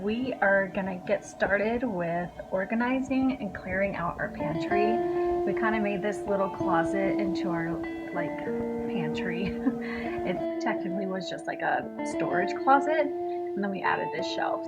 We are gonna get started with organizing and clearing out our pantry. We kind of made this little closet into our pantry. It technically was just like a storage closet, and then we added this shelf.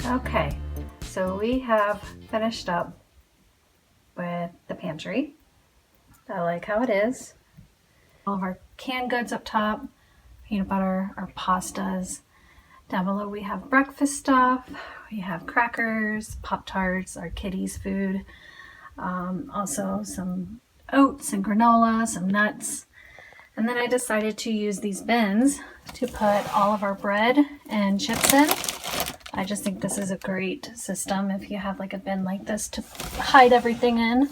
Okay, so we have finished up with the pantry. I like how it is. All of our canned goods up top, peanut butter, our pastas. Down below we have breakfast stuff. We have crackers, Pop-Tarts, our kitties' food. Also some oats and granola, some nuts. And then I decided to use these bins to put all of our bread and chips in. I just think this is a great system if you have like a bin like this to hide everything in.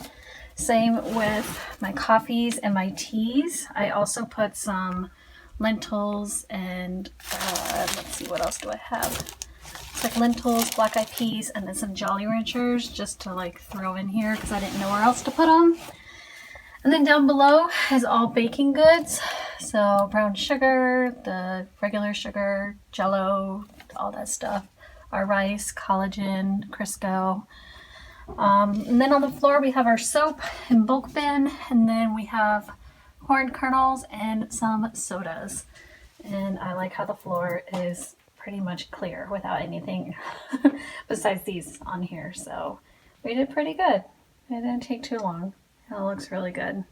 Same with my coffees and my teas. I also put some lentils and let's see, what else do I have? It's like lentils, black eyed peas, and then some Jolly Ranchers just to like throw in here because I didn't know where else to put them. And then down below is all baking goods. So brown sugar, the regular sugar, Jello, all that stuff. Our rice, collagen, Crisco. And then on the floor we have our soap and bulk bin, and then we have corn kernels and some sodas. And I like how the floor is pretty much clear without anything besides these on here. So we did pretty good. It didn't take too long. It looks really good.